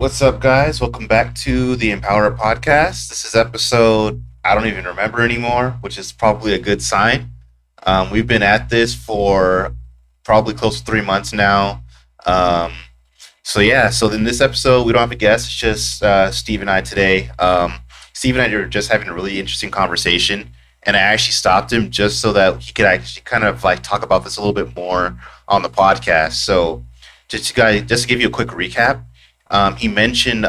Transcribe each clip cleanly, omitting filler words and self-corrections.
What's up, guys? Welcome back to the EmpowerUp podcast. This is episode I don't even remember anymore, which is probably a good sign. We've been at this for probably close to 3 months now. Um, so in this episode, we don't have a guest. It's just Steve and I today. Steve and I are just having a really interesting conversation, and I actually stopped him just so that he could actually kind of like talk about this a little bit more on the podcast. So just to give you a quick recap. He mentioned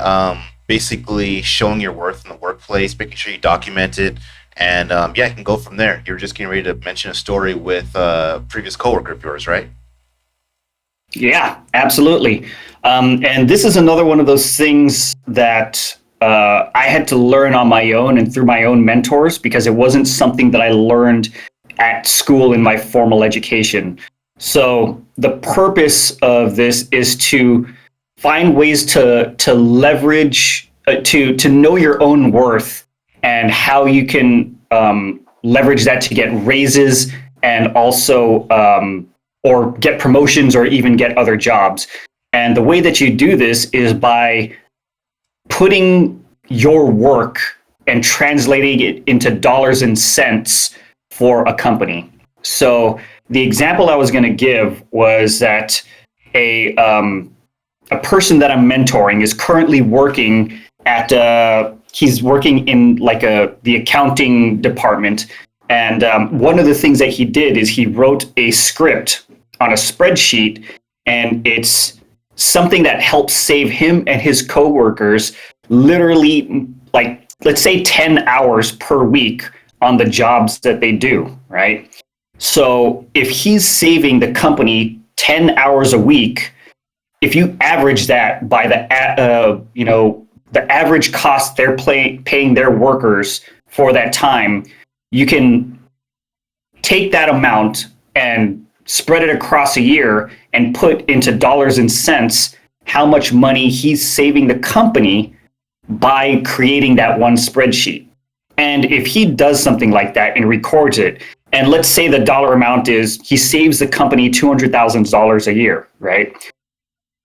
basically showing your worth in the workplace, making sure you document it, and yeah, I can go from there. You're just getting ready to mention a story with a previous coworker of yours, right? Yeah, absolutely. And this is another one of those things that I had to learn on my own and through my own mentors because it wasn't something that I learned at school in my formal education. So the purpose of this is to find ways to leverage, to know your own worth and how you can leverage that to get raises and also or get promotions or even get other jobs. And the way that you do this is by putting your work and translating it into dollars and cents for a company. So the example I was going to give was that a person that I'm mentoring is currently working at he's working in like the accounting department, and one of the things that he did is he wrote a script on a spreadsheet, and it's something that helps save him and his coworkers literally, like, let's say 10 hours per week on the jobs that they do, right? So if he's saving the company 10 hours a week, if you average that by the average cost they're paying their workers for that time, you can take that amount and spread it across a year and put into dollars and cents how much money he's saving the company by creating that one spreadsheet. And if he does something like that and records it, and let's say the dollar amount is he saves the company $200,000 a year, right?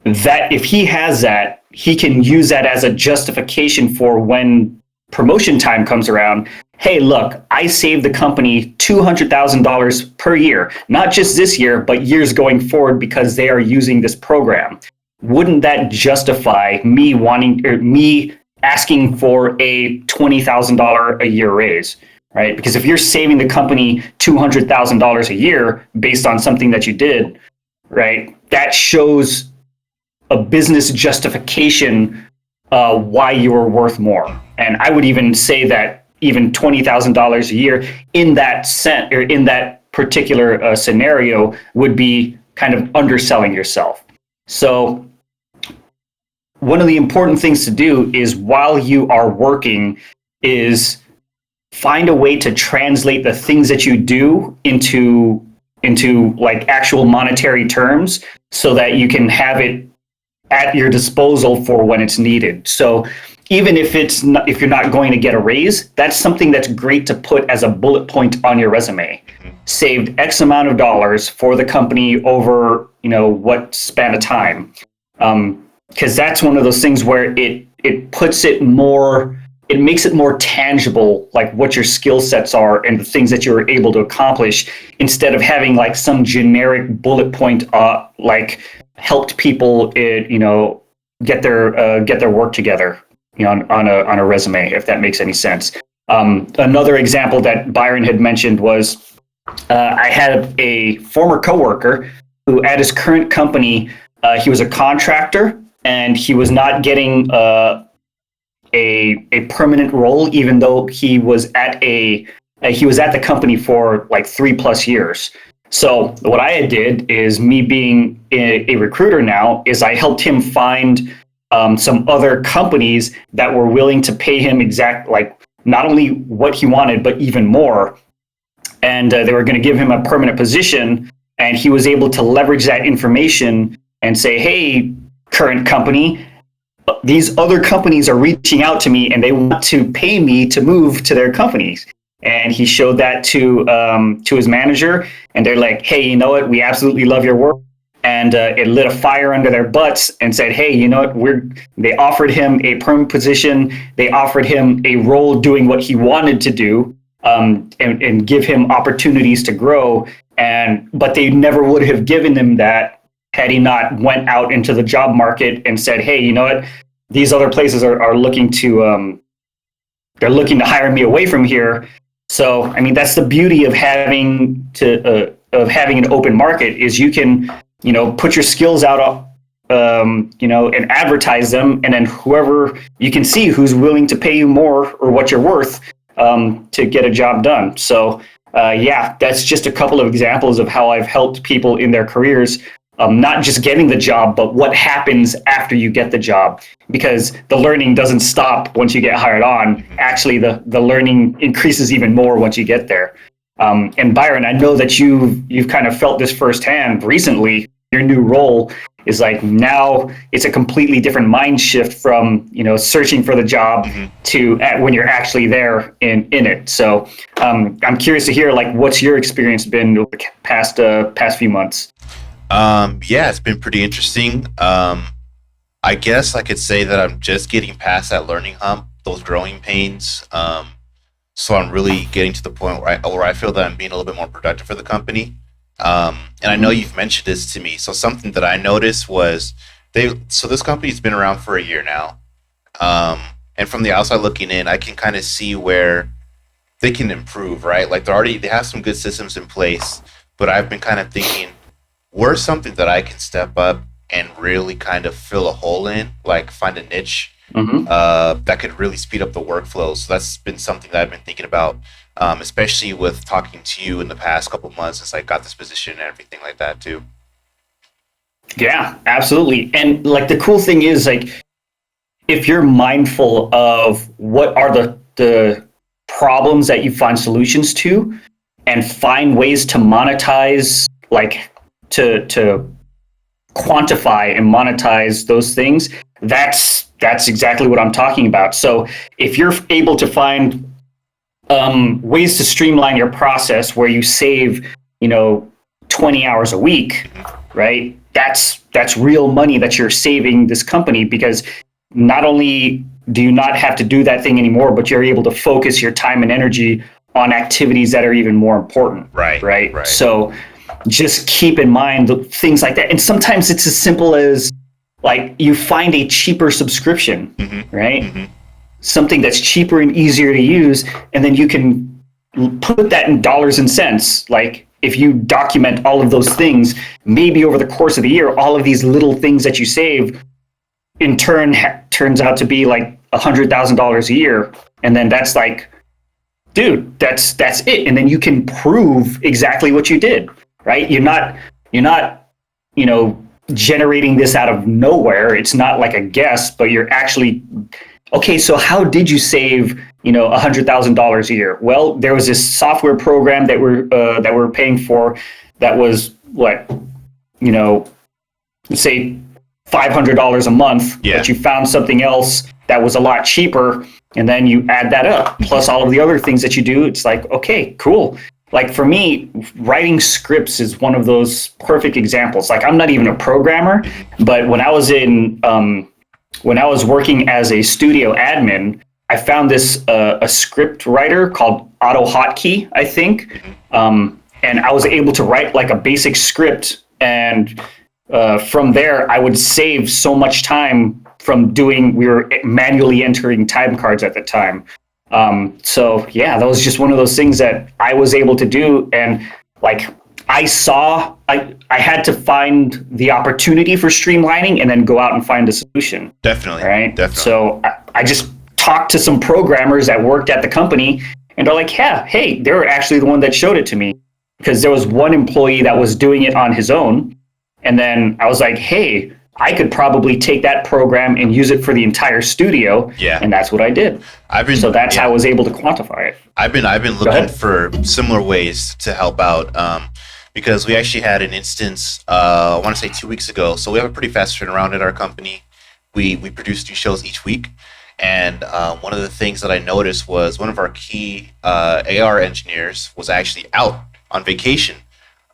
That if he has that, he can use that as a justification for when promotion time comes around. Hey, look, I saved the company $200,000 per year, not just this year, but years going forward because they are using this program. Wouldn't that justify me asking for a $20,000 a year raise, right? Because if you're saving the company $200,000 a year based on something that you did, right, that shows a business justification why you are worth more. And I would even say that even $20,000 a year in that particular scenario would be kind of underselling yourself. So one of the important things to do is while you are working is find a way to translate the things that you do into like actual monetary terms so that you can have it at your disposal for when it's needed. So even if if you're not going to get a raise, that's something that's great to put as a bullet point on your resume. Saved X amount of dollars for the company over, what span of time. Because that's one of those things where it puts it more, it makes it more tangible, like what your skill sets are and the things that you're able to accomplish, instead of having like some generic bullet point, like helped people, get their work together, on a resume, if that makes any sense. Another example that Byron had mentioned was I had a former coworker who, at his current company, he was a contractor and he was not getting a permanent role, even though he was at the company for like 3+ years. So what I did is, me being a recruiter now, is I helped him find some other companies that were willing to pay him not only what he wanted, but even more. And they were going to give him a permanent position, and he was able to leverage that information and say, hey, current company, these other companies are reaching out to me and they want to pay me to move to their companies. And he showed that to his manager, and they're like, hey, you know what? We absolutely love your work. and it lit a fire under their butts and said, "Hey, you know what? They offered him a permanent position. They offered him a role doing what he wanted to do, and give him opportunities to grow. But they never would have given him that had he not went out into the job market and said, "Hey, you know what? These other places are looking to they're looking to hire me away from here." So, I mean, that's the beauty of having an open market is you can, put your skills out, and advertise them, and then whoever you can see who's willing to pay you more or what you're worth to get a job done. So, that's just a couple of examples of how I've helped people in their careers. Not just getting the job, but what happens after you get the job, because the learning doesn't stop once you get hired on. Actually, the learning increases even more once you get there. And Byron, I know that you've kind of felt this firsthand recently. Your new role is like now it's a completely different mind shift from searching for the job to when you're actually there in it. So I'm curious to hear what's your experience been over the past few months. It's been pretty interesting. I guess I could say that I'm just getting past that learning hump, those growing pains. So I'm really getting to the point where I feel that I'm being a little bit more productive for the company. And I know you've mentioned this to me. So something that I noticed was this company's been around for a year now. And from the outside looking in, I can kind of see where they can improve, right? Like they have some good systems in place, but I've been kind of thinking, where's something that I can step up and really kind of fill a hole in, like find a niche that could really speed up the workflow. So that's been something that I've been thinking about, especially with talking to you in the past couple months since I got this position and everything like that too. Yeah, absolutely. And the cool thing is if you're mindful of what are the problems that you find solutions to and find ways to monetize, to quantify and monetize those things, that's exactly what I'm talking about. So if you're able to find ways to streamline your process where you save 20 hours a week, right? That's real money that you're saving this company, because not only do you not have to do that thing anymore, but you're able to focus your time and energy on activities that are even more important. Right. So just keep in mind the things like that. And sometimes it's as simple as you find a cheaper subscription, right? Something that's cheaper and easier to use. And then you can put that in dollars and cents. If you document all of those things, maybe over the course of the year, all of these little things that you save in turn turns out to be $100,000 a year. And then that's dude, that's it. And then you can prove exactly what you did. Right? You're not, generating this out of nowhere. It's not like a guess, but you're actually, okay, so how did you save, $100,000 a year? Well, there was this software program that we're paying for that was let's say $500 a month, but you found something else that was a lot cheaper, and then you add that up, plus all of the other things that you do. It's okay, cool. For me, writing scripts is one of those perfect examples. I'm not even a programmer, but when I was working as a studio admin, I found this a script writer called AutoHotkey, I think, and I was able to write a basic script, and from there I would save so much time from we were manually entering time cards at the time. That was just one of those things that I was able to do. And I had to find the opportunity for streamlining and then go out and find a solution. Definitely. Right. Definitely. So I just talked to some programmers that worked at the company, and they're hey, they were actually the one that showed it to me, because there was one employee that was doing it on his own. And then I was hey, I could probably take that program and use it for the entire studio. Yeah. And that's what I did. So that's how I was able to quantify it. I've been looking for similar ways to help out, because we actually had an instance, I want to say 2 weeks ago. So we have a pretty fast turnaround at our company. We produce new shows each week. And one of the things that I noticed was one of our key AR engineers was actually out on vacation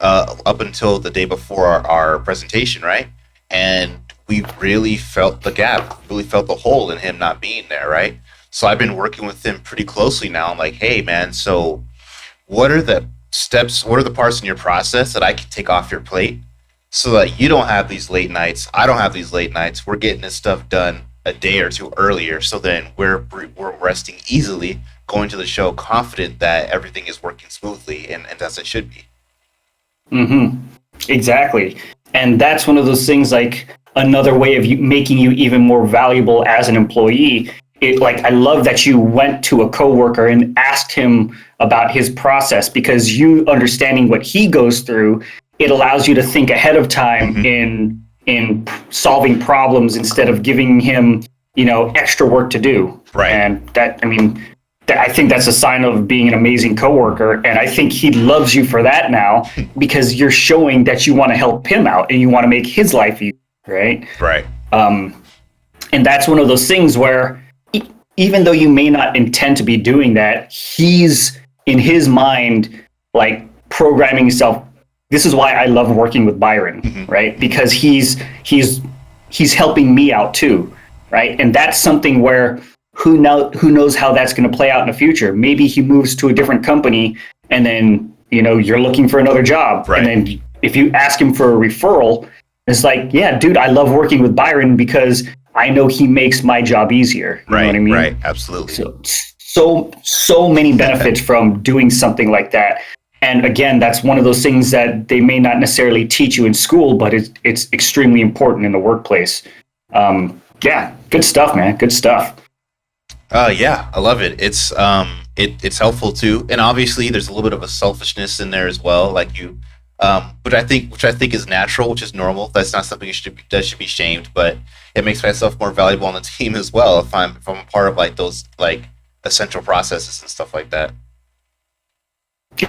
up until the day before our presentation, right? And we really felt the gap, really felt the hole in him not being there, right? So I've been working with him pretty closely now. I'm like, hey, man, so what are the steps, what are the parts in your process that I can take off your plate so that you don't have these late nights? I don't have these late nights. We're getting this stuff done a day or two earlier. So then we're resting easily, going to the show confident that everything is working smoothly and as it should be. Mm-hmm. Exactly. And that's one of those things, like another way of making you even more valuable as an employee. I love that you went to a coworker and asked him about his process, because you understanding what he goes through, it allows you to think ahead of time in solving problems instead of giving him, extra work to do. Right. And I think that's a sign of being an amazing coworker. And I think he loves you for that now, because you're showing that you want to help him out and you want to make his life easier, right? Right. And that's one of those things where even though you may not intend to be doing that, he's in his mind, like programming himself. This is why I love working with Byron, right? Because he's helping me out too, right? And that's something where who knows how that's going to play out in the future. Maybe he moves to a different company and then, you're looking for another job. Right. And then if you ask him for a referral, it's like, yeah, dude, I love working with Byron because I know he makes my job easier. You know what I mean? Right. Absolutely. So many benefits from doing something like that. And again, that's one of those things that they may not necessarily teach you in school, but it's extremely important in the workplace. Yeah, good stuff, man. Good stuff. Yeah, I love it. It's helpful too, and obviously there's a little bit of a selfishness in there as well, like you, which I think is natural, which is normal. That's not something that should be shamed, but it makes myself more valuable on the team as well if I'm a part of like those like essential processes and stuff like that.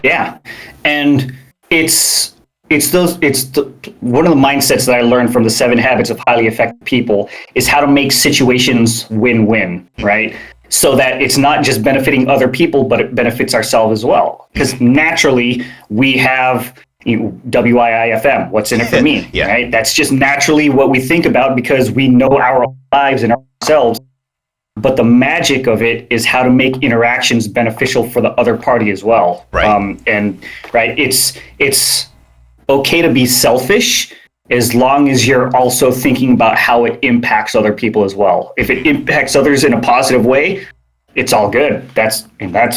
Yeah, and it's one of the mindsets that I learned from the 7 Habits of Highly Effective People is how to make situations win-win, right? So that it's not just benefiting other people, but it benefits ourselves as well. Because naturally we have WIIFM, what's in it for me, Yeah. right? That's just naturally what we think about because we know our lives and ourselves. But the magic of it is how to make interactions beneficial for the other party as well. Right. It's okay to be selfish as long as you're also thinking about how it impacts other people as well. If it impacts others in a positive way, it's all good. That's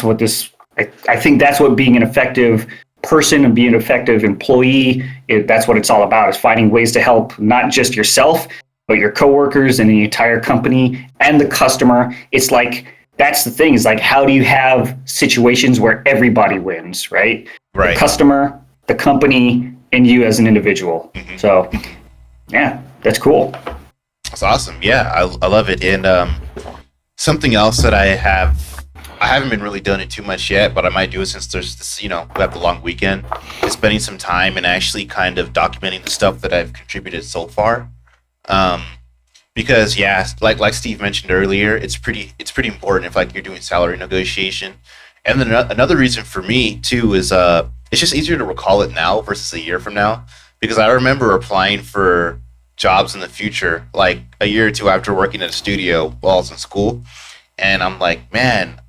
what this. I think that's what being an effective person and being an effective employee. That's what it's all about. Is finding ways to help not just yourself, but your coworkers and the entire company and the customer. It's like, that's the thing, is like, how do you have situations where everybody wins, right? Right. The customer, the company, and you as an individual. So yeah, that's cool. That's awesome. Yeah, I love it. And something else that I haven't been really doing it too much yet, but I might do it since there's this, we have the long weekend, is spending some time and actually kind of documenting the stuff that I've contributed so far. Because yeah, like Steve mentioned earlier, it's pretty important if like you're doing salary negotiation. And then another reason for me too is it's just easier to recall it now versus a year from now, because I remember applying for jobs in the future, like a year or two after working at a studio while I was in school, and I'm like, man,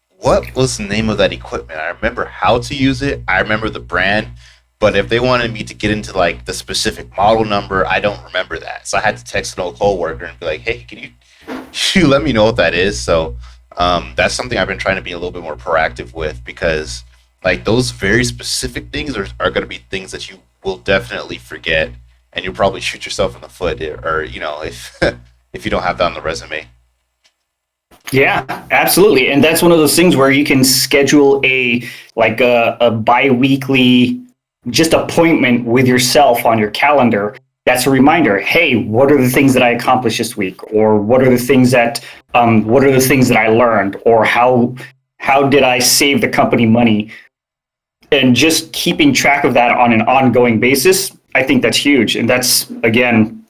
what was the name of that equipment? I remember how to use it, I remember the brand, but if they wanted me to get into like the specific model number, I don't remember that. So I had to text an old coworker and be like, hey, can you let me know what that is? So that's something I've been trying to be a little bit more proactive with, because like those very specific things are going to be things that you will definitely forget, and you'll probably shoot yourself in the foot, or if if you don't have that on the resume. Yeah, absolutely. And that's one of those things where you can schedule a bi-weekly just appointment with yourself on your calendar. That's a reminder. Hey, what are the things that I accomplished this week? Or what are the things that I learned? Or how did I save the company money? And just keeping track of that on an ongoing basis, I think that's huge. And that's, again,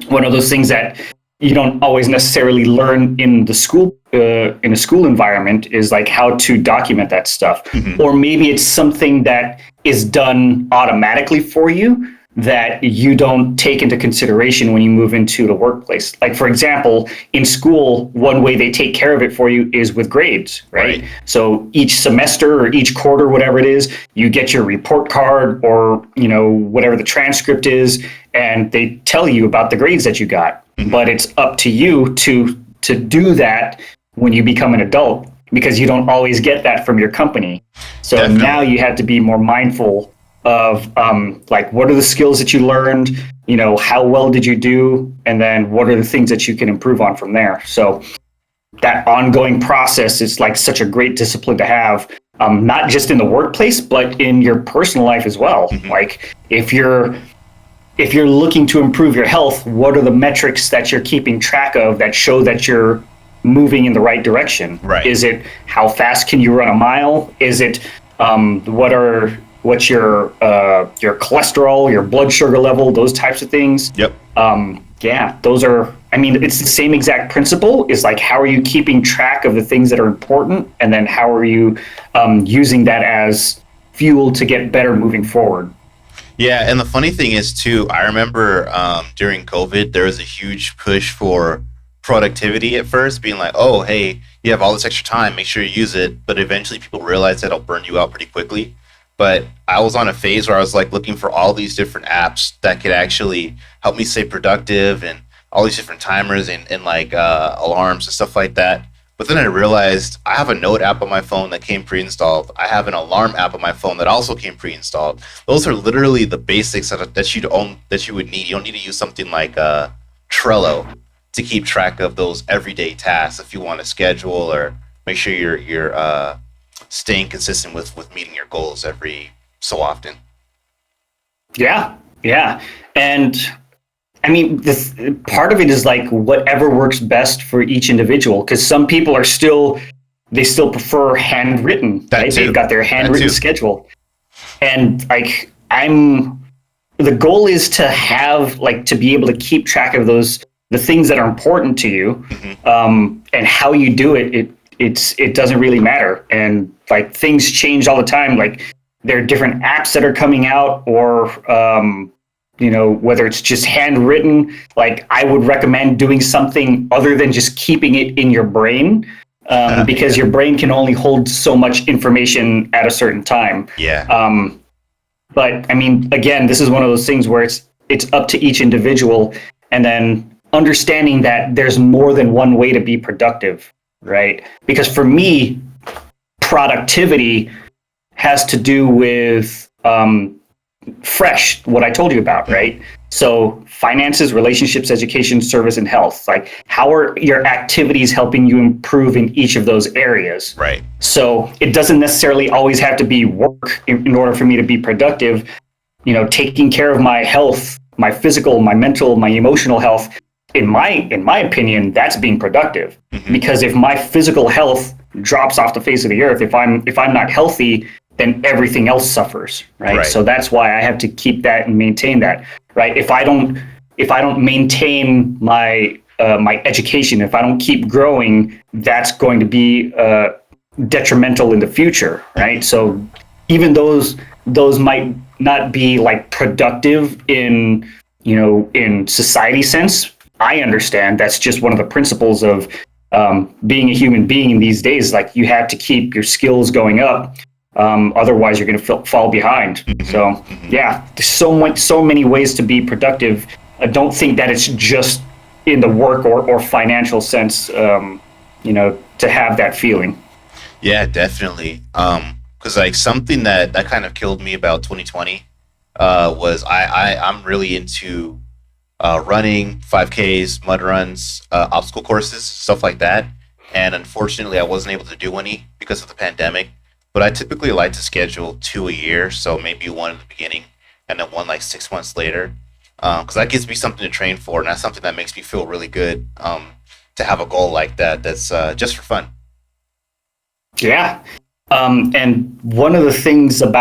one of those things that you don't always necessarily learn in the school, in a school environment, is like how to document that stuff. Or maybe it's something that is done automatically for you that you don't take into consideration when you move into the workplace. Like, for example, in school, one way they take care of it for you is with grades, right? So each semester or each quarter, whatever it is, you get your report card or, whatever the transcript is, and they tell you about the grades that you got. But it's up to you to do that when you become an adult, because you don't always get that from your company. So Definitely. now you have to be more mindful of what are the skills that you learned, how well did you do, and then what are the things that you can improve on from there. So that ongoing process is like such a great discipline to have, not just in the workplace, but in your personal life as well. Like if you're looking to improve your health, what are the metrics that you're keeping track of that show that you're moving in the right direction? Is it how fast can you run a mile? Is it what's your cholesterol, your blood sugar level, those types of things? Those are, it's the same exact principle. Is like, how are you keeping track of the things that are important, and then how are you using that as fuel to get better moving forward? Yeah, and the funny thing is too, I remember during COVID, there was a huge push for productivity at first, being like, oh, hey, you have all this extra time, make sure you use it. But eventually people realized that it'll burn you out pretty quickly. But I was on a phase where I was like looking for all these different apps that could actually help me stay productive, and all these different timers and like alarms and stuff like that. But then I realized I have a note app on my phone that came pre-installed. I have an alarm app on my phone that also came pre-installed. Those are literally the basics that you would need. You don't need to use something like Trello to keep track of those everyday tasks if you want to schedule or make sure you're staying consistent with meeting your goals every so often. Yeah. And this part of it is like whatever works best for each individual, because some people they still prefer handwritten, right? They've got their handwritten schedule. And like the goal is to have to be able to keep track of the things that are important to you, and how you do it. It doesn't really matter. And like things change all the time. Like there are different apps that are coming out, or whether it's just handwritten. Like I would recommend doing something other than just keeping it in your brain, because your brain can only hold so much information at a certain time. But again, this is one of those things where it's up to each individual, and then understanding that there's more than one way to be productive, right? Because for me, productivity has to do with what I told you about, right? So finances, relationships, education, service, and health. Like, how are your activities helping you improve in each of those areas? Right. So it doesn't necessarily always have to be work in order for me to be productive. Taking care of my health, my physical, my mental, my emotional health, in my opinion, that's being productive. Because if my physical health drops off the face of the earth, if I'm not healthy, then everything else suffers, right? So that's why I have to keep that and maintain that, right? If I don't maintain my my education, if I don't keep growing, that's going to be detrimental in the future, right? So even those might not be like productive in society sense. I understand that's just one of the principles of being a human being in these days. Like, you have to keep your skills going up. Otherwise, you're going to fall behind. So, yeah, there's so many ways to be productive. I don't think that it's just in the work or financial sense, to have that feeling. Yeah, definitely. Because like something that kind of killed me about 2020 was I'm really into running, 5Ks, mud runs, obstacle courses, stuff like that. And unfortunately, I wasn't able to do any because of the pandemic. But I typically like to schedule 2 a year, so maybe one in the beginning and then one like 6 months later, because that gives me something to train for, and that's something that makes me feel really good, to have a goal like that that's just for fun. Yeah, and one of the things that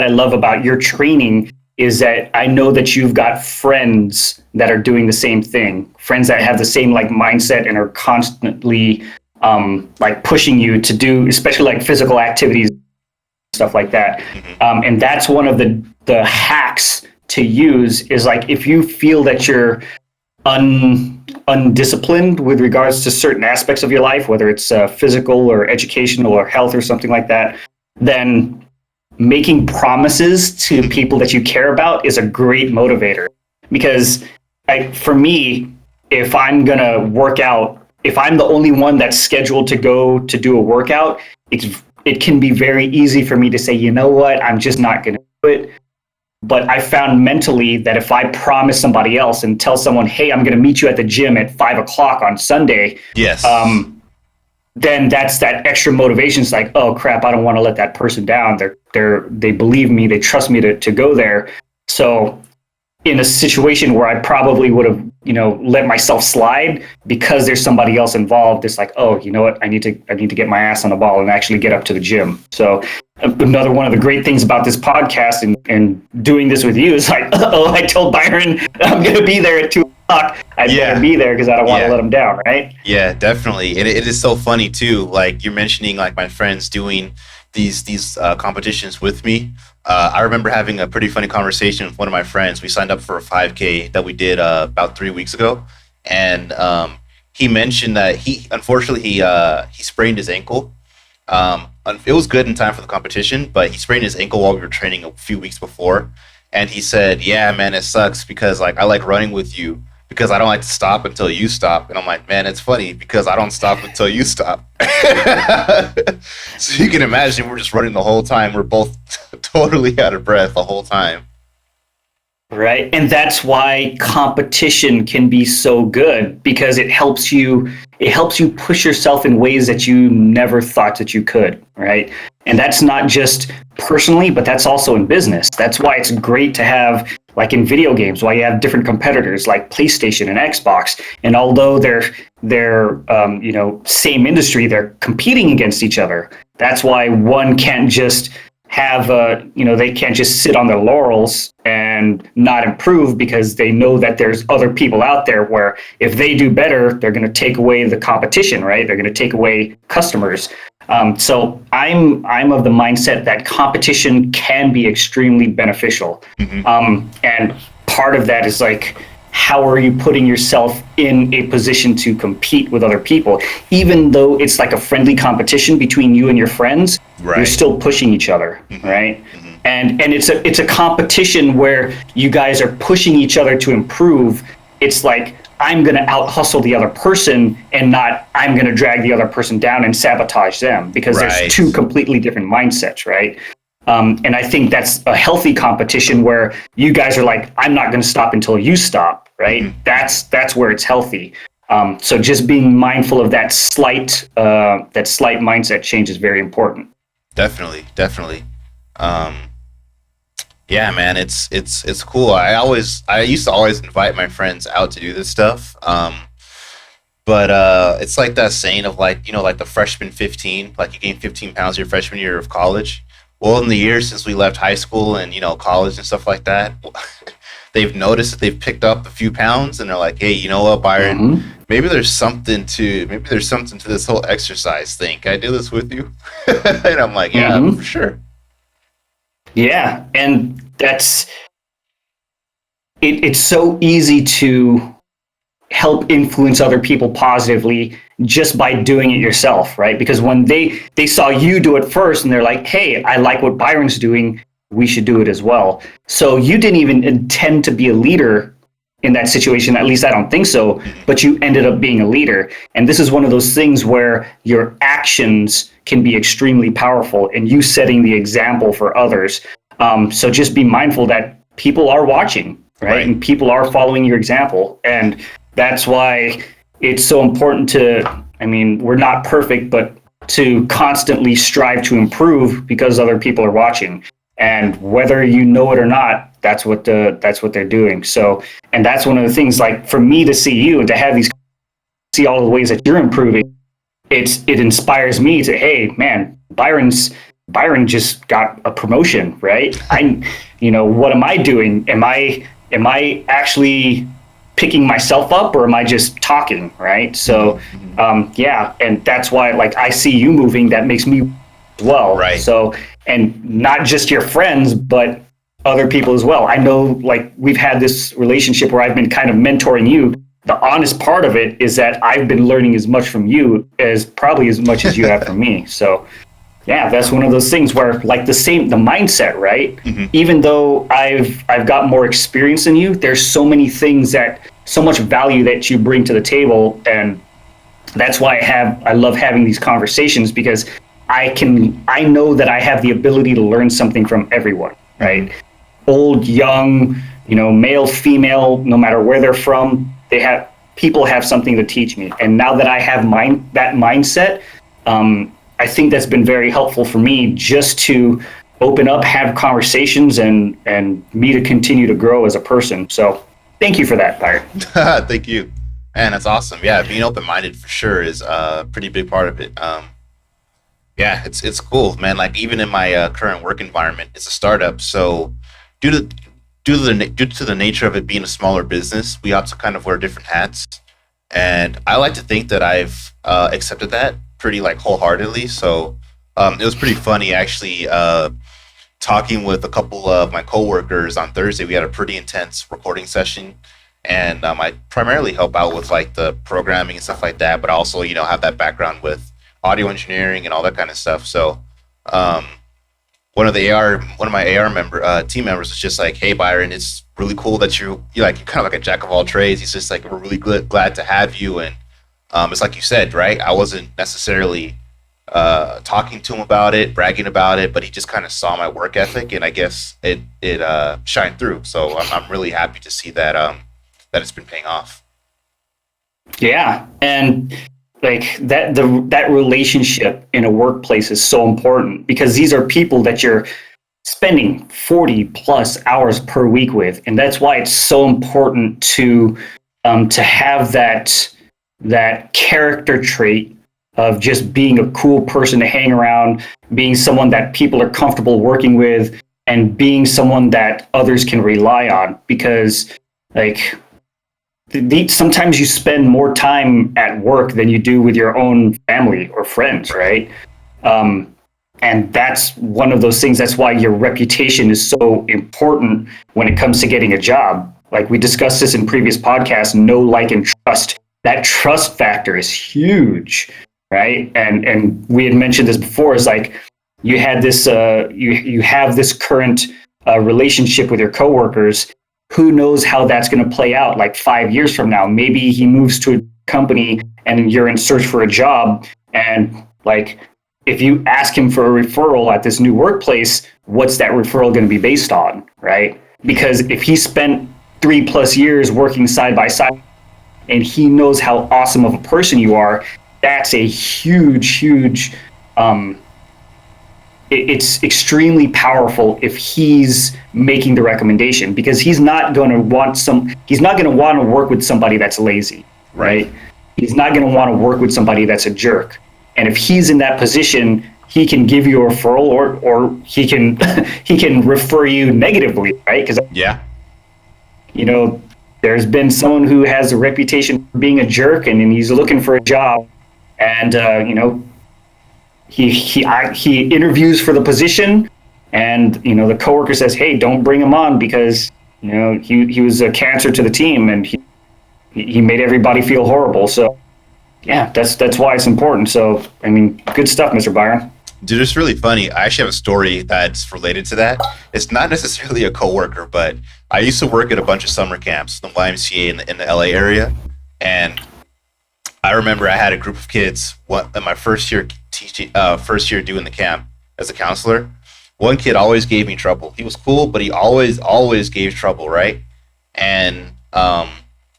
I love about your training is that I know that you've got friends that are doing the same thing, friends that have the same like mindset and are constantly like pushing you to do, especially like physical activities stuff like that. And that's one of the hacks to use is like, if you feel that you're undisciplined with regards to certain aspects of your life, whether it's physical or educational or health or something like that, then making promises to people that you care about is a great motivator. Because for me, if I'm going to work out, if I'm the only one that's scheduled to go to do a workout, it can be very easy for me to say, you know what, I'm just not going to do it. But I found mentally that if I promise somebody else and tell someone, hey, I'm going to meet you at the gym at 5:00 on Sunday. Yes. Then that's that extra motivation. It's like, oh crap, I don't want to let that person down. They believe me, they trust me to go there. So in a situation where I probably would have, let myself slide because there's somebody else involved, it's like, oh, you know what? I need to get my ass on the ball and actually get up to the gym. So another one of the great things about this podcast and doing this with you is like, I told Byron I'm going to be there at 2:00. I better be there because I don't want to let him down, right? Yeah, definitely. And it is so funny too. Like you're mentioning, like my friends doing these competitions with me. I remember having a pretty funny conversation with one of my friends. We signed up for a 5K that we did about 3 weeks ago, and he mentioned that unfortunately he sprained his ankle. It was good in time for the competition, but he sprained his ankle while we were training a few weeks before. And he said, "Yeah, man, it sucks because like I like running with you because I don't like to stop until you stop." And I'm like, "Man, it's funny because I don't stop until you stop." So you can imagine we're just running the whole time. We're both totally out of breath the whole time. Right. And that's why competition can be so good, because it helps you push yourself in ways that you never thought that you could. Right. And that's not just personally, but that's also in business. That's why it's great to have, like in video games, why you have different competitors like PlayStation and Xbox. And although they're same industry, they're competing against each other. That's why one can't just have they can't just sit on their laurels and not improve, because they know that there's other people out there where if they do better, they're going to take away the competition, right? They're going to take away customers. So I'm of the mindset that competition can be extremely beneficial. And part of that is like, how are you putting yourself in a position to compete with other people? Even though it's like a friendly competition between you and your friends, right, you're still pushing each other, right? And it's a competition where you guys are pushing each other to improve. It's like, I'm going to out hustle the other person, and not I'm going to drag the other person down and sabotage them, because there's two completely different mindsets, right? And I think that's a healthy competition where you guys are like, I'm not going to stop until you stop, right? That's where it's healthy. So just being mindful of that slight mindset change is very important. Definitely. Yeah, man, it's cool. I used to always invite my friends out to do this stuff. But it's like that saying of like the freshman 15, like you gain 15 pounds your freshman year of college. Well, in the years since we left high school and college and stuff like that, they've noticed that they've picked up a few pounds, and they're like, "Hey, you know what, Byron? Maybe there's something to this whole exercise thing. Can I do this with you?" And I'm like, "Yeah, for sure." Yeah, and that's it's so easy to help influence other people positively just by doing it yourself, right? Because when they saw you do it first, and they're like, "Hey, I like what Byron's doing, we should do it as well." So you didn't even intend to be a leader in that situation, at least I don't think so, but you ended up being a leader. And this is one of those things where your actions can be extremely powerful, and you setting the example for others. So just be mindful that people are watching, right? And people are following your example. And that's why it's so important we're not perfect, but to constantly strive to improve, because other people are watching. And whether you know it or not, that's what they're doing. So, and that's one of the things, like for me to see you and to see all the ways that you're improving, it inspires me to, hey man, Byron just got a promotion, right? What am I doing? Am I actually picking myself up, or am I just talking, right? So, and that's why, like, I see you moving, that makes me well. Right. So and not just your friends, but other people as well. I know, like, we've had this relationship where I've been kind of mentoring you. The honest part of it is that I've been learning as much from you as probably as much as you have from me. So yeah, that's one of those things where, like, the mindset, right? Mm-hmm. Even though I've got more experience than you, there's so many things so much value that you bring to the table, and that's why I love having these conversations, because I know that I have the ability to learn something from everyone, right? Old, young, male, female, no matter where they're from, people have something to teach me. And now that I have that mindset, I think that's been very helpful for me, just to open up, have conversations, and me to continue to grow as a person. So thank you for that, Byron. Thank you. Man, that's awesome. Yeah, being open-minded for sure is a pretty big part of it. Yeah, it's cool, man. Like, even in my current work environment, it's a startup. So due to due to the nature of it being a smaller business, we have to kind of wear different hats. And I like to think that I've accepted that pretty, like, wholeheartedly. So it was pretty funny, actually, talking with a couple of my coworkers on Thursday. We had a pretty intense recording session, and I primarily help out with, like, the programming and stuff like that, but also, have that background with audio engineering and all that kind of stuff. So one of my AR team members was just like, "Hey, Byron, it's really cool that you're like, you're kind of like a jack of all trades." He's just like, "We're really glad to have you." And it's like you said, right? I wasn't necessarily talking to him about it, bragging about it, but he just kind of saw my work ethic, and I guess it shined through. So I'm really happy to see that that it's been paying off. Yeah, and like that relationship in a workplace is so important, because these are people that you're spending 40 plus hours per week with, and that's why it's so important to have that character trait of just being a cool person to hang around, being someone that people are comfortable working with, and being someone that others can rely on. Because, like, sometimes you spend more time at work than you do with your own family or friends, right? And that's one of those things. That's why your reputation is so important when it comes to getting a job. Like, we discussed this in previous podcasts, know, like, and trust. That trust factor is huge, right? And we had mentioned this before, is like, you had this, you have this current relationship with your coworkers. Who knows how that's going to play out, like, 5 years from now? Maybe he moves to a company and you're in search for a job, and, like, if you ask him for a referral at this new workplace, what's that referral going to be based on, right? Because if he spent 3+ years working side by side and he knows how awesome of a person you are, that's a huge it's extremely powerful if he's making the recommendation, because he's not going to want to work with somebody that's lazy, right? He's not going to want to work with somebody that's a jerk. And if he's in that position, he can give you a referral, or he can he can refer you negatively, right? Because there's been someone who has a reputation for being a jerk, and he's looking for a job, and he interviews for the position, and the coworker says, "Hey, don't bring him on, because he was a cancer to the team, and he made everybody feel horrible." So yeah, that's why it's important. So, I mean, good stuff, Mr. Byron. Dude, it's really funny. I actually have a story that's related to that. It's not necessarily a coworker, but I used to work at a bunch of summer camps, the YMCA in the LA area, and I remember I had a group of kids in my first year doing the camp as a counselor. One kid always gave me trouble. He was cool, but he always gave trouble, right? And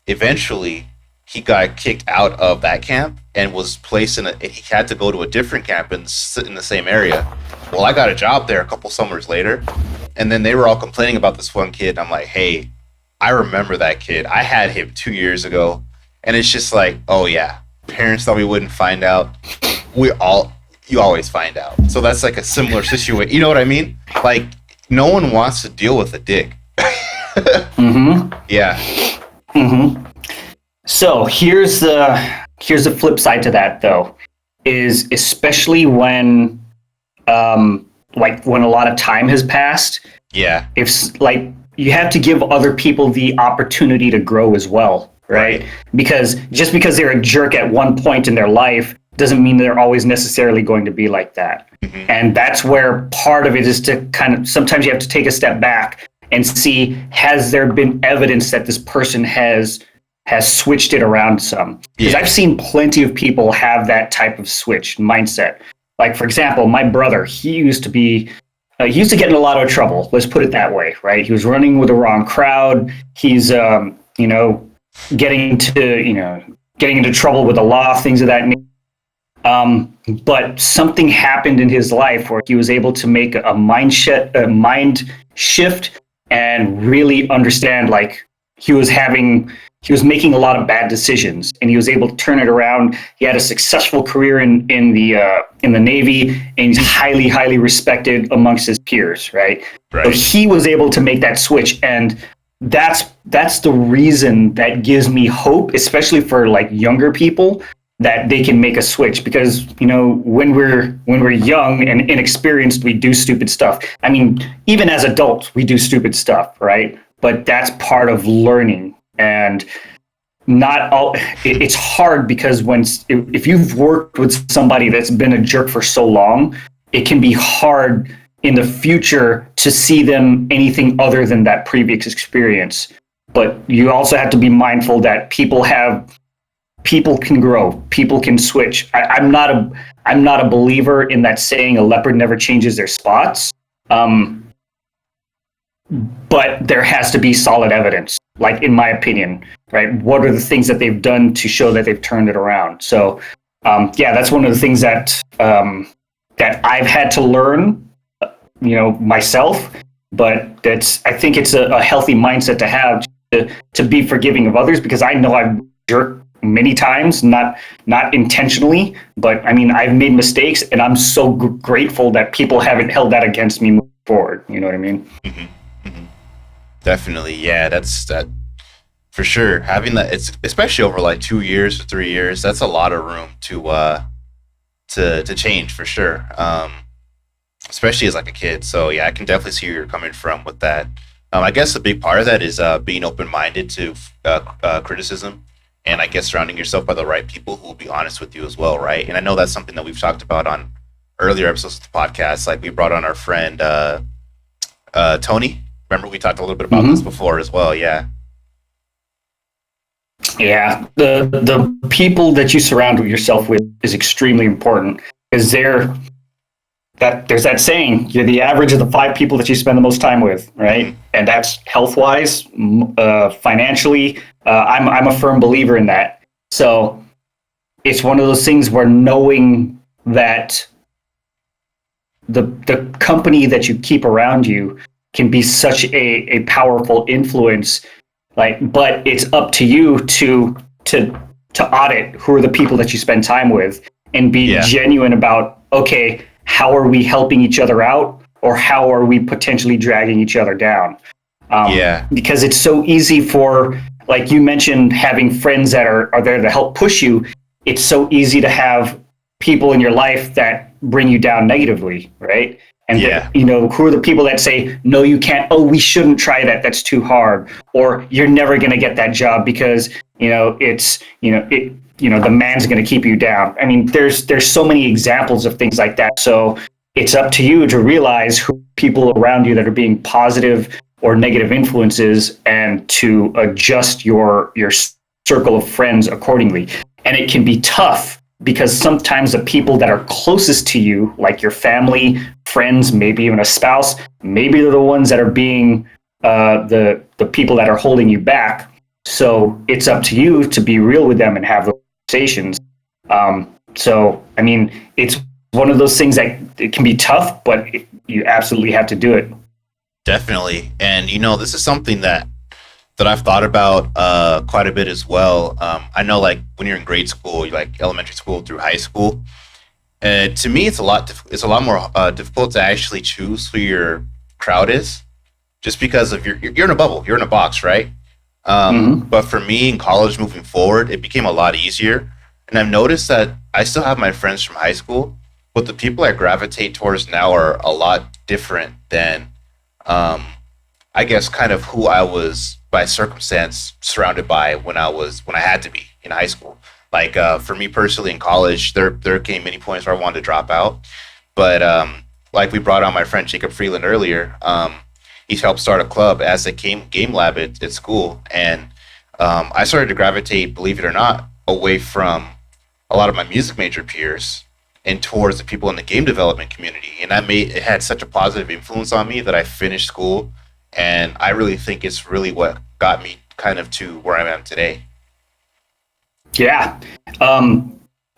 eventually he got kicked out of that camp and was placed he had to go to a different camp in the same area. Well, I got a job there a couple summers later, and then they were all complaining about this one kid. I'm like, "Hey, I remember that kid. I had him 2 years ago." And it's just like, oh yeah, parents thought we wouldn't find out. You always find out. So that's like a similar situation. You know what I mean? Like, no one wants to deal with a dick. Mm-hmm. Yeah. Mm-hmm. So here's the flip side to that, though, is especially when like when a lot of time has passed, Yeah. if like you have to give other people the opportunity to grow as well, right? Because just because they're a jerk at one point in their life doesn't mean they're always necessarily going to be like that. Hmm. And that's where part of it is to kind of, sometimes you have to take a step back and see, has there been evidence that this person has switched it around some? Because Yeah. I've seen plenty of people have that type of switch mindset. Like, for example, my brother, he used to get in a lot of trouble. Let's put it that way, right? He was running with the wrong crowd. He's, getting to, getting into trouble with the law, things of that nature. But something happened in his life where he was able to make a mind shift and really understand, like, he was making a lot of bad decisions, and he was able to turn it around. He had a successful career in the Navy, and he's highly respected amongst his peers, right? Right. So he was able to make that switch, and that's the reason that gives me hope, especially for like younger people, that they can make a switch. Because when we're young and inexperienced, we do stupid stuff. I mean, even as adults, we do stupid stuff, right? But that's part of learning. And not all it's hard, because if you've worked with somebody that's been a jerk for so long, it can be hard in the future to see them anything other than that previous experience. But you also have to be mindful that people can grow, people can switch. I'm not a believer in that saying, a leopard never changes their spots. But there has to be solid evidence, like, in my opinion, right? What are the things that they've done to show that they've turned it around? So, that's one of the things that I've had to learn, myself. But I think it's a healthy mindset to have, to be forgiving of others, because I know I've jerked many times, not intentionally, but I mean, I've made mistakes, and I'm so grateful that people haven't held that against me moving forward. You know what I mean? Hmm. Hmm. Definitely. Yeah, that's that for sure. Having that, it's especially over like 2 years or 3 years, that's a lot of room to change for sure. Especially as like a kid. So yeah, I can definitely see where you're coming from with that. I guess a big part of that is being open minded to criticism, and I guess surrounding yourself by the right people who will be honest with you as well, right? And I know that's something that we've talked about on earlier episodes of the podcast. Like we brought on our friend Tony. Remember we talked a little bit about this before as well. Yeah. Yeah, the people that you surround yourself with is extremely important, because there's that saying, you're the average of the 5 people that you spend the most time with, right? Mm-hmm. And that's health wise, financially. I'm a firm believer in that. So it's one of those things where knowing that the company that you keep around you can be such a powerful influence. Like, but it's up to you to audit who are the people that you spend time with, and be genuine about, okay, how are we helping each other out, or how are we potentially dragging each other down? Because it's so easy for, like you mentioned, having friends that are there to help push you. It's so easy to have people in your life that bring you down negatively, right? And who are the people that say, no, you can't, oh, we shouldn't try that, that's too hard, or you're never going to get that job because the man's going to keep you down. I mean, there's so many examples of things like that. So it's up to you to realize who people around you that are being positive or negative influences, and to adjust your circle of friends accordingly. And it can be tough, because sometimes the people that are closest to you, like your family, friends, maybe even a spouse, maybe they're the ones that are being the people that are holding you back. So it's up to you to be real with them and have those conversations. So, I mean, it's one of those things that it can be tough, but you absolutely have to do it. Definitely. And this is something that I've thought about quite a bit as well. I know, like when you're in grade school, like elementary school through high school, to me, it's a lot more difficult to actually choose who your crowd is, just because of you're in a bubble, you're in a box, right? But for me in college, moving forward, it became a lot easier, and I've noticed that I still have my friends from high school, but the people I gravitate towards now are a lot different than, um, I guess, kind of who I was by circumstance surrounded by when I had to be in high school. Like for me personally in college, there came many points where I wanted to drop out, but like we brought on my friend Jacob Freeland earlier. He's helped start a club as a game lab at school, and I started to gravitate, believe it or not, away from a lot of my music major peers and towards the people in the game development community. And it had such a positive influence on me that I finished school, and I really think it's really what got me kind of to where I am today. Yeah.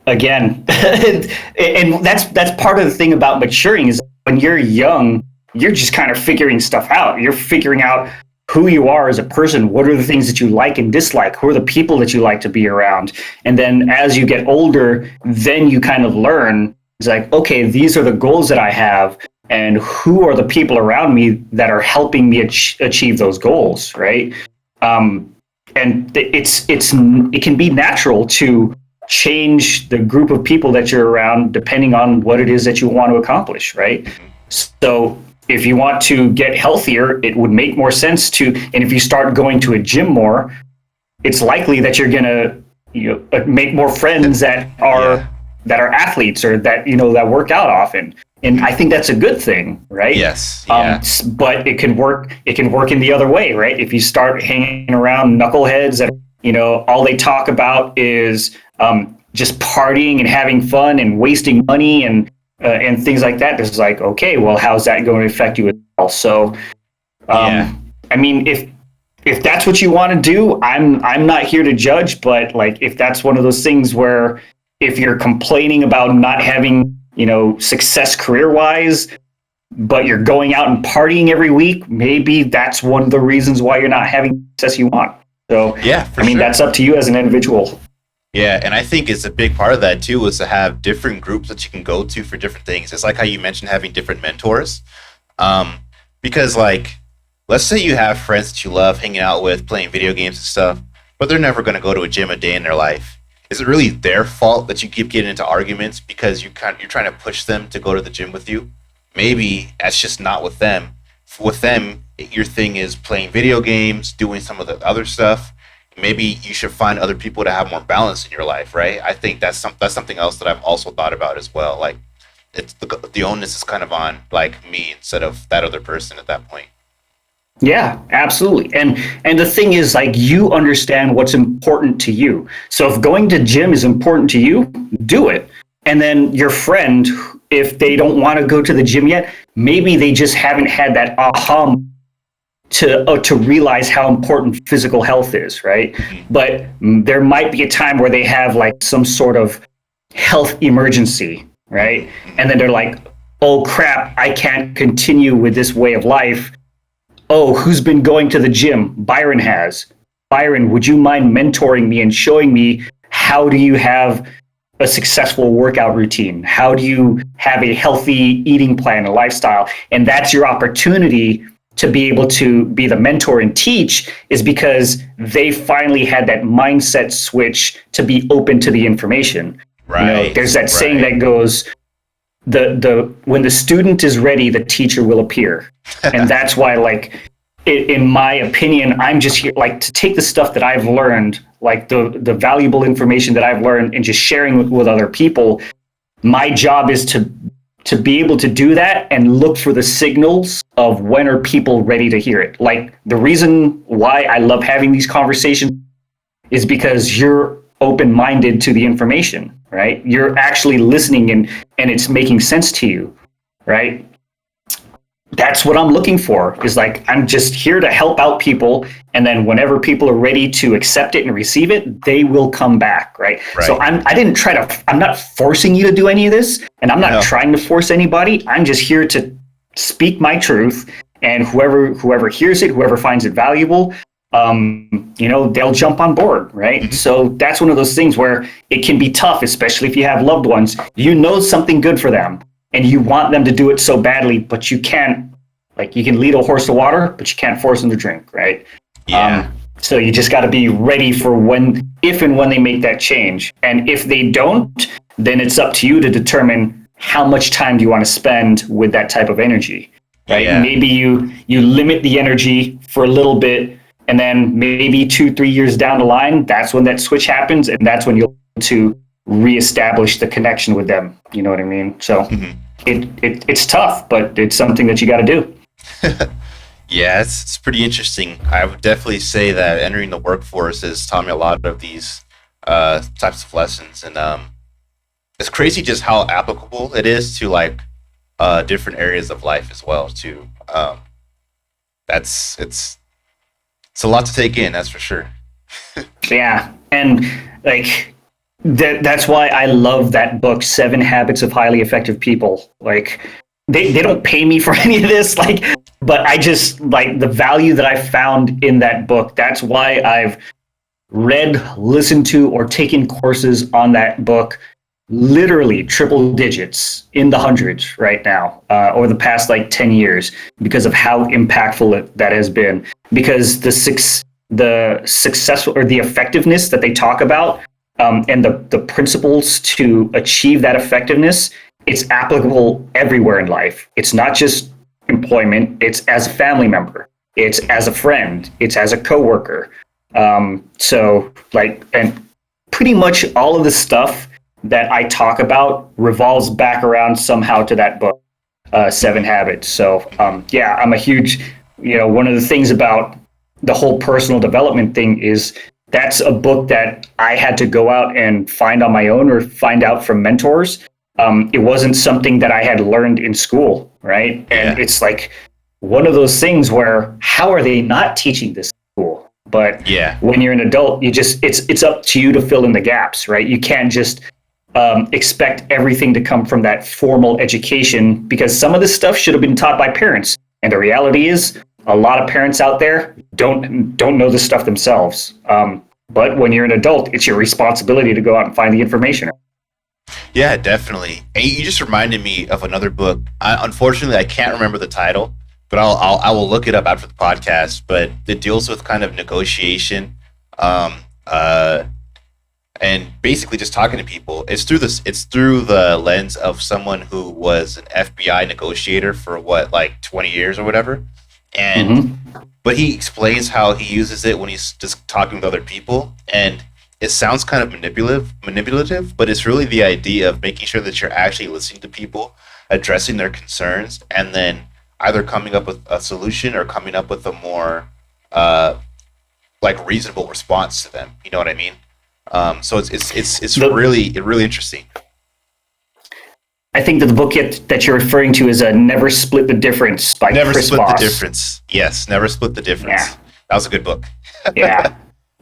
Again, and that's part of the thing about maturing is when you're young, you're just kind of figuring stuff out. You're figuring out who you are as a person. What are the things that you like and dislike? Who are the people that you like to be around? And then as you get older, then you kind of learn, it's like, okay, these are the goals that I have, and who are the people around me that are helping me achieve those goals, right? And it can be natural to change the group of people that you're around depending on what it is that you want to accomplish, right? So if you want to get healthier, it would make more sense and if you start going to a gym more, it's likely that you're gonna make more friends that are athletes or that work out often. And I think that's a good thing, right? Yes. Yeah. But it can work in the other way, right? If you start hanging around knuckleheads that all they talk about is just partying and having fun and wasting money and things like that, it's like, okay, well, how's that going to affect you as well? So, I mean, if that's what you want to do, I'm not here to judge, but like if that's one of those things where if you're complaining about not having success career-wise, but you're going out and partying every week, maybe that's one of the reasons why you're not having the success you want. So, that's up to you as an individual. Yeah, and I think it's a big part of that too, is to have different groups that you can go to for different things. It's like how you mentioned having different mentors. Because like, let's say you have friends that you love hanging out with, playing video games and stuff, but they're never going to go to a gym a day in their life. Is it really their fault that you keep getting into arguments because you're trying to push them to go to the gym with you? Maybe that's just not with them. With them, your thing is playing video games, doing some of the other stuff. Maybe you should find other people to have more balance in your life, right? I think that's something else that I've also thought about as well. Like, it's the onus is kind of on like me instead of that other person at that point. Yeah, absolutely. And the thing is, like, you understand what's important to you. So if going to gym is important to you, do it. And then your friend, if they don't want to go to the gym yet, maybe they just haven't had that aha to realize how important physical health is, right? Mm-hmm. But there might be a time where they have like some sort of health emergency, right? And then they're like, oh crap, I can't continue with this way of life. Oh, who's been going to the gym? Byron has. Byron, would you mind mentoring me and showing me how do you have a successful workout routine? How do you have a healthy eating plan, a lifestyle? And that's your opportunity to be able to be the mentor and teach, is because they finally had that mindset switch to be open to the information. Right. There's that saying that goes, when the student is ready, the teacher will appear. And that's why, like, in my opinion, I'm just here like to take the stuff that I've learned, like the valuable information that I've learned, and just sharing with other people. My job is to be able to do that and look for the signals of when are people ready to hear it. Like, the reason why I love having these conversations is because you're open-minded to the information, right? You're actually listening and it's making sense to you, right? That's what I'm looking for, is like, I'm just here to help out people. And then whenever people are ready to accept it and receive it, they will come back, right? So I'm not forcing you to do any of this, and I'm not trying to force anybody. I'm just here to speak my truth, and whoever hears it, whoever finds it valuable, they'll jump on board, right? Mm-hmm. So that's one of those things where it can be tough, especially if you have loved ones. Something good for them, and you want them to do it so badly, but you can't. Like, you can lead a horse to water, but you can't force them to drink, right? Yeah. So you just got to be ready for if and when they make that change. And if they don't, then it's up to you to determine how much time do you want to spend with that type of energy, right? Yeah. Maybe you limit the energy for a little bit, and then maybe 2-3 years down the line, that's when that switch happens, and that's when you'll to reestablish the connection with them. You know what I mean? So Mhm. it's tough, but it's something that you got to do. Yeah, it's pretty interesting. I would definitely say that entering the workforce has taught me a lot of these types of lessons, and it's crazy just how applicable it is to like different areas of life as well. Too. That's it's a lot to take in. That's for sure. Yeah, and like that's why I love that book, Seven Habits of Highly Effective People. Like they don't pay me for any of this, like, but I just like the value that I found in that book. That's why I've read, listened to, or taken courses on that book, literally triple digits in the hundreds right now, over the past like 10 years, because of how impactful that has been. Because the successful or the effectiveness that they talk about, and the principles to achieve that effectiveness, it's applicable everywhere in life. It's not just employment, it's as a family member, it's as a friend, it's as a coworker. So like, and pretty much all of the stuff that I talk about revolves back around somehow to that book, Seven Habits. So yeah, I'm a huge, one of the things about the whole personal development thing is that's a book that I had to go out and find on my own or find out from mentors. It wasn't something that I had learned in school, right? And Yeah. it's like one of those things where how are they not teaching this in school? But Yeah. when you're an adult, it's up to you to fill in the gaps, right? You can't just expect everything to come from that formal education, because some of this stuff should have been taught by parents. And the reality is, a lot of parents out there don't know this stuff themselves. But when you're an adult, it's your responsibility to go out and find the information. Yeah, definitely. And you just reminded me of another book. Unfortunately, I can't remember the title, but I will look it up after the podcast. But it deals with kind of negotiation, um, uh, and basically just talking to people. It's through the lens of someone who was an FBI negotiator for what, like 20 years or whatever. And Mm-hmm. but he explains how he uses it when he's just talking with other people, and it sounds kind of manipulative, but it's really the idea of making sure that you're actually listening to people, addressing their concerns, and then either coming up with a solution or coming up with a more like reasonable response to them. You know what I mean? So it's The, really interesting. I think that the book that you're referring to is Never Split the Difference by Never Chris split the Voss. difference. Yes, never split the difference. Yeah. That was a good book. Yeah.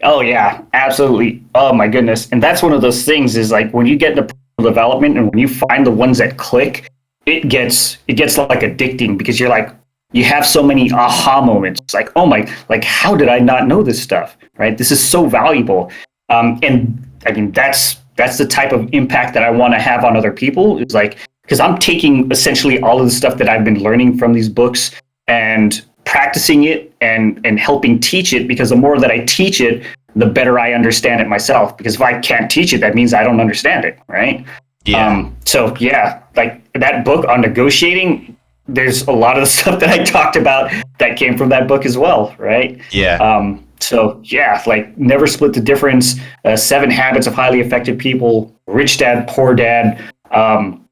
Oh yeah, absolutely. Oh my goodness. And that's one of those things is like when you get into personal development and when you find the ones that click, it gets like addicting, because you're like, you have so many aha moments. It's like, oh my, like how did I not know this stuff? Right? This is so valuable. And I mean that's the type of impact that I want to have on other people. Is like, because I'm taking essentially all of the stuff that I've been learning from these books and practicing it and helping teach it, because the more that I teach it, the better I understand it myself. Because if I can't teach it, that means I don't understand it, right? Yeah. So yeah, like that book on negotiating, there's a lot of the stuff that I talked about that came from that book as well, right? Yeah. So yeah, like Never Split the Difference, Seven Habits of Highly Effective People, Rich Dad, Poor Dad.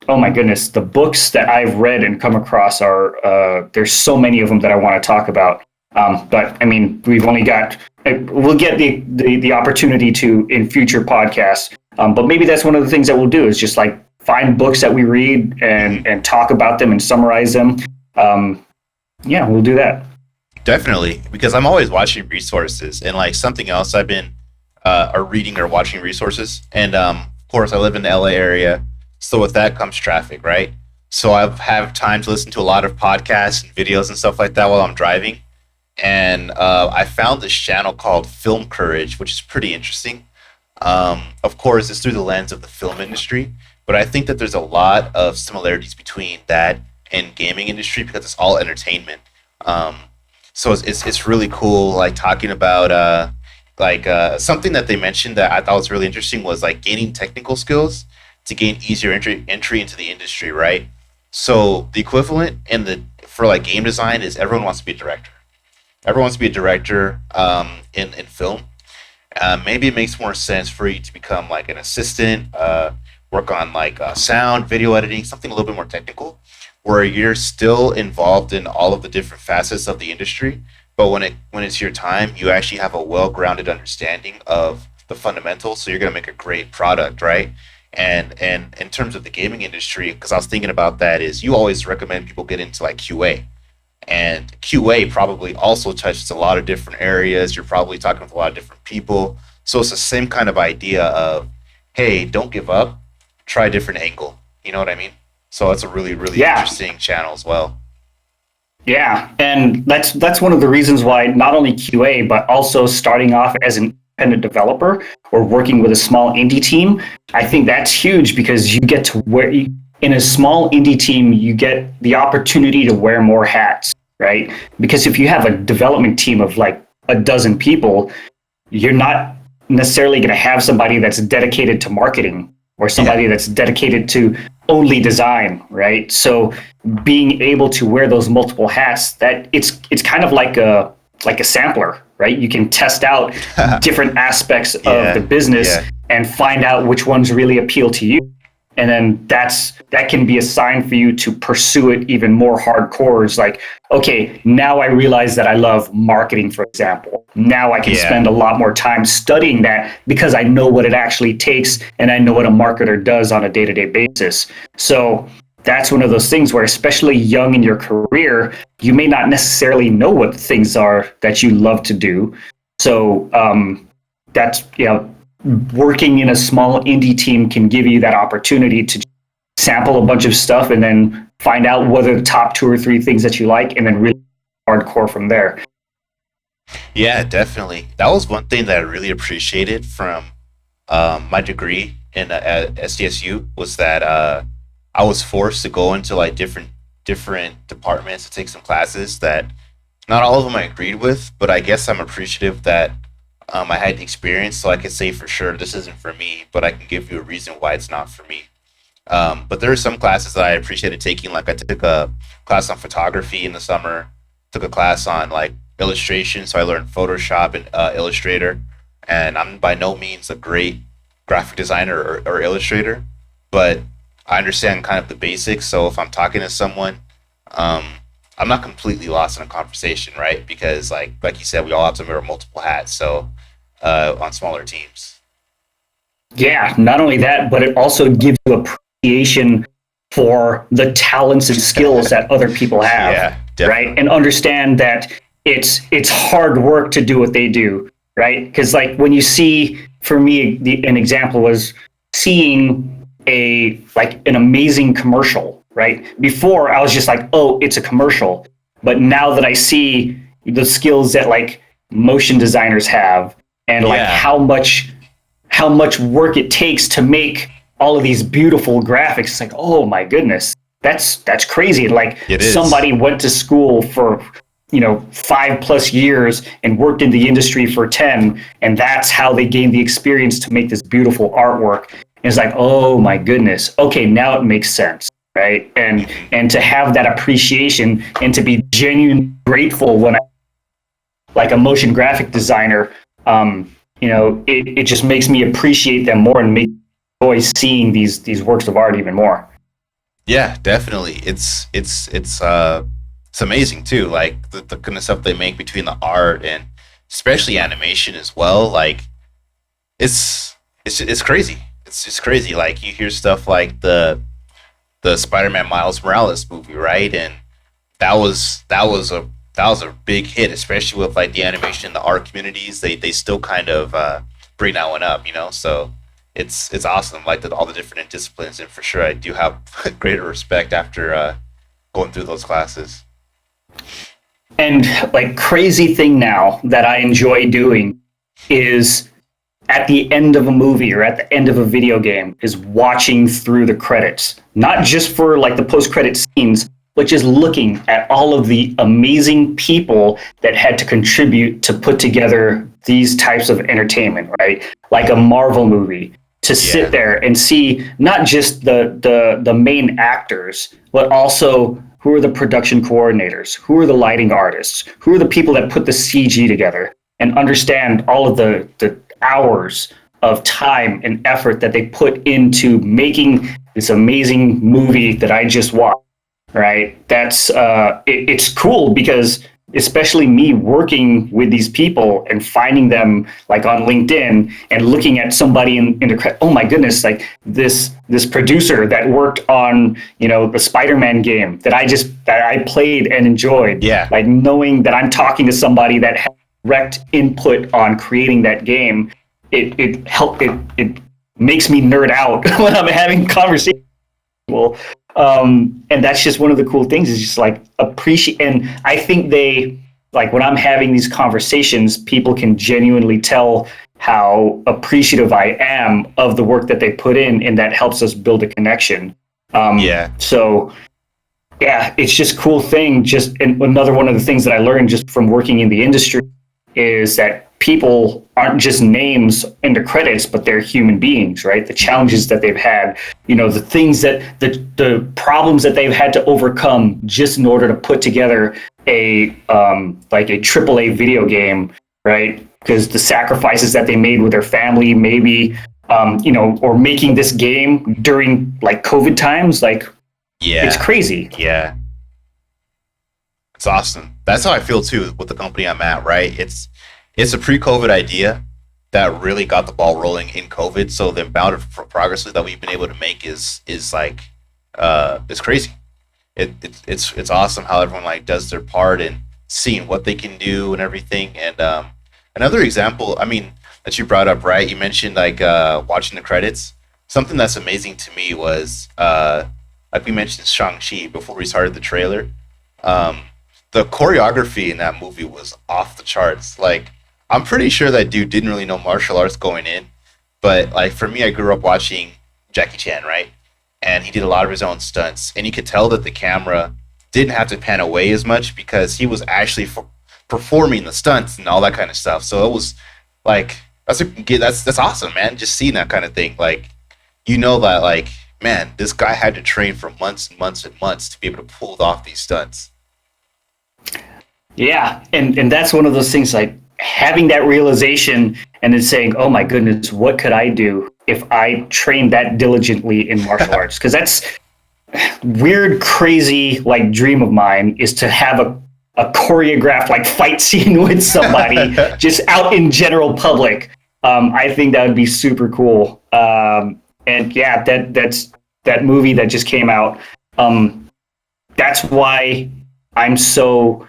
Oh my goodness, the books that I've read and come across are there's so many of them that I want to talk about. But I mean, we've only got we'll get the opportunity to in future podcasts. But maybe that's one of the things that we'll do is just like find books that we read and talk about them and summarize them. Yeah, we'll do that. Definitely, because I'm always watching resources, and like something else I've been or reading or watching resources, and of course I live in the LA area, so with that comes traffic, right? So I have time to listen to a lot of podcasts and videos and stuff like that while I'm driving, and I found this channel called Film Courage, which is pretty interesting. Of course, it's through the lens of the film industry, but I think that there's a lot of similarities between that and gaming industry because it's all entertainment. Um, so it's really cool, like talking about something that they mentioned that I thought was really interesting was like gaining technical skills. to gain easier entry into the industry, right? So the equivalent in the for like game design is everyone wants to be a director. Everyone wants to be a director in film. Maybe it makes more sense for you to become like an assistant, work on like sound, video editing, something a little bit more technical, where you're still involved in all of the different facets of the industry. But when it's your time, you actually have a well-grounded understanding of the fundamentals. So you're gonna make a great product, right? And in terms of the gaming industry, because I was thinking about that, is you always recommend people get into like QA, and QA probably also touches a lot of different areas. You're probably talking with a lot of different people. So it's the same kind of idea of, hey, don't give up, try a different angle. You know what I mean? So it's a really, really Yeah. interesting channel as well. Yeah, and that's one of the reasons why not only QA but also starting off as an independent developer or working with a small indie team. I think that's huge because you get to in a small indie team you get the opportunity to wear more hats, right? Because if you have a development team of like a dozen people, you're not necessarily going to have somebody that's dedicated to marketing or somebody Yeah. that's dedicated to only design, right? So being able to wear those multiple hats, that it's kind of like a sampler, right? You can test out different aspects of the Yeah. business Yeah. and find out which ones really appeal to you. And then that can be a sign for you to pursue it even more hardcore. It's like, okay, now I realize that I love marketing, for example. Now I can Yeah. spend a lot more time studying that because I know what it actually takes and I know what a marketer does on a day-to-day basis. So that's one of those things where, especially young in your career, you may not necessarily know what things are that you love to do. So that's, working in a small indie team can give you that opportunity to sample a bunch of stuff and then find out what are the top two or three things that you like and then really hardcore from there. Yeah, definitely. That was one thing that I really appreciated from my degree in at SDSU was that I was forced to go into like different departments to take some classes that not all of them I agreed with, but I guess I'm appreciative that I had the experience, so I could say for sure this isn't for me, but I can give you a reason why it's not for me. But there are some classes that I appreciated taking. Like I took a class on photography in the summer, took a class on like illustration, so I learned Photoshop and Illustrator. And I'm by no means a great graphic designer or illustrator, but I understand kind of the basics. So if I'm talking to someone, um, I'm not completely lost in a conversation, right? Because like you said, we all have to wear multiple hats. So on smaller teams. Yeah, not only that, but it also gives you appreciation for the talents and skills that other people have, Yeah, right? definitely. And understand that it's hard work to do what they do, right? Because like when you see, for me, an example was seeing an amazing commercial, right? Before I was just like, oh, it's a commercial, but now that I see the skills that like motion designers have and like Yeah, how much work it takes to make all of these beautiful graphics. It's like, oh my goodness, that's crazy. Like it is. somebody went to school for 5+ years and worked in the industry for 10, and that's how they gained the experience to make this beautiful artwork. And it's like, oh my goodness, okay, now it makes sense, right? Hmm. And to have that appreciation and to be genuinely grateful when I like a motion graphic designer, it just makes me appreciate them more and make me enjoy seeing these works of art even more. Yeah, definitely. It's amazing too. Like the kind of stuff they make between the art and especially animation as well. Like it's crazy. It's just crazy. Like you hear stuff like the Spider-Man Miles Morales movie, right? And that was a big hit, especially with like the animation and the art communities. They still kind of bring that one up, you know. So it's awesome, like all the different disciplines, and for sure I do have greater respect after going through those classes. And like crazy thing now that I enjoy doing is at the end of a movie or at the end of a video game is watching through the credits, not just for like the post credit scenes, but just looking at all of the amazing people that had to contribute to put together these types of entertainment, right? Like a Marvel movie. to Yeah. sit there and see not just the main actors, but also who are the production coordinators, who are the lighting artists, who are the people that put the CG together, and understand all of the hours of time and effort that they put into making this amazing movie that I just watched. Right? It's cool because especially me working with these people and finding them like on LinkedIn and looking at somebody in the, oh my goodness, like this producer that worked on, you know, the Spider-Man game that I played and enjoyed. Yeah. Like knowing that I'm talking to somebody that had direct input on creating that game, it makes me nerd out when I'm having conversations. And that's just one of the cool things is just like appreciate. And I think they like when I'm having these conversations, people can genuinely tell how appreciative I am of the work that they put in, and that helps us build a connection. So yeah, it's just a cool thing. Just and another one of the things that I learned just from working in the industry is that people aren't just names in the credits, but they're human beings, right? The challenges that they've had, you know, the things that the problems that they've had to overcome just in order to put together a like a AAA video game, right? Because the sacrifices that they made with their family, maybe, you know, or making this game during like COVID times, like, it's crazy. Yeah. It's awesome. That's how I feel too with the company I'm at, right? It's a pre-COVID idea that really got the ball rolling in COVID. So the amount of progress that we've been able to make is like it's crazy. It's awesome how everyone like does their part and seeing what they can do and everything. And another example, I mean, that you brought up, right? You mentioned like watching the credits. Something that's amazing to me was like we mentioned Shang-Chi before we started the trailer. The choreography in that movie was off the charts. Like, I'm pretty sure that dude didn't really know martial arts going in, but like for me, I grew up watching Jackie Chan, right? And he did a lot of his own stunts, and you could tell that the camera didn't have to pan away as much because he was actually performing the stunts and all that kind of stuff. So it was like that's awesome, man. Just seeing that kind of thing, like you know that like man, this guy had to train for months and months and months to be able to pull off these stunts. Yeah, and that's one of those things like having that realization and then saying, "Oh my goodness, what could I do if I trained that diligently in martial arts?" Because that's weird, crazy like dream of mine is to have a choreographed like fight scene with somebody just out in general public. I think that would be super cool. And yeah, that's that movie that just came out. That's why I'm so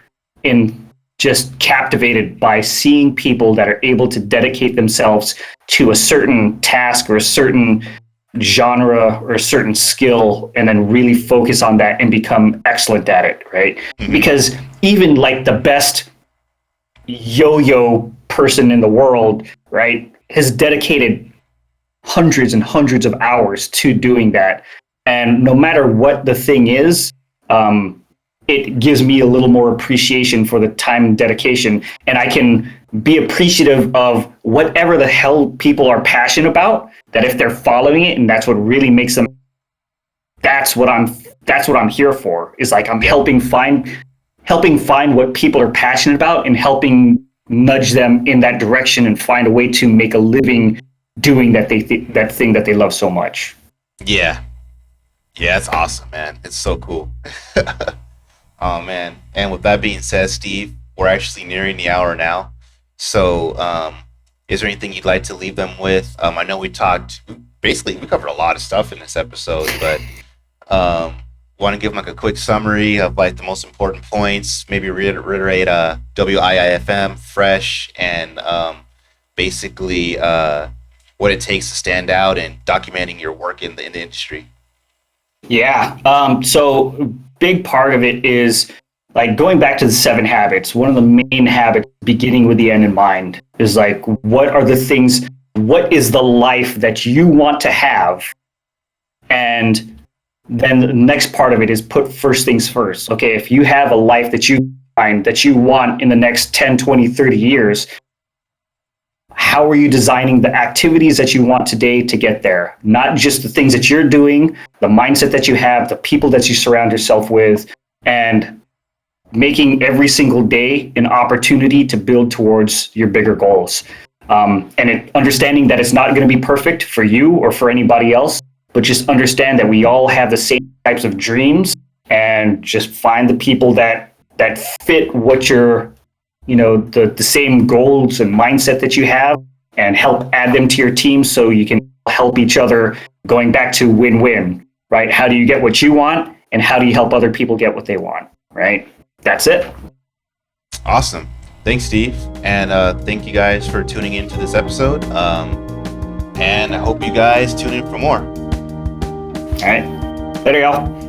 just captivated by seeing people that are able to dedicate themselves to a certain task or a certain genre or a certain skill and then really focus on that and become excellent at it, right? Mm-hmm. Because even like the best yo-yo person in the world, right, has dedicated hundreds and hundreds of hours to doing that. And no matter what the thing is, it gives me a little more appreciation for the time and dedication, and I can be appreciative of whatever the hell people are passionate about, that if they're following it and that's what really makes them, that's what I'm here for, is like I'm helping find what people are passionate about and helping nudge them in that direction and find a way to make a living doing that that thing that they love so much. Yeah, it's awesome, man. It's so cool. Oh man! And with that being said, Steve, we're actually nearing the hour now. So, is there anything you'd like to leave them with? I know we covered a lot of stuff in this episode, but want to give them like a quick summary of like the most important points? Maybe reiterate WIIFM, Fresh, and basically what it takes to stand out and documenting your work in the industry. Yeah. So big part of it is like going back to the 7 habits. One of the main habits, beginning with the end in mind, is like, what are the things, what is the life that you want to have? And then the next part of it is put first things first. Okay, if you have a life that you find that you want in the next 10, 20, 30 years, how are you designing the activities that you want today to get there? Not just the things that you're doing, the mindset that you have, the people that you surround yourself with, and making every single day an opportunity to build towards your bigger goals. Understanding that it's not going to be perfect for you or for anybody else, but just understand that we all have the same types of dreams, and just find the people that fit what you're, the same goals and mindset that you have, and help add them to your team so you can help each other, going back to win-win, right? How do you get what you want, and how do you help other people get what they want, right? That's it. Awesome. Thanks, Steve. And thank you guys for tuning into this episode. And I hope you guys tune in for more. All right. There you go.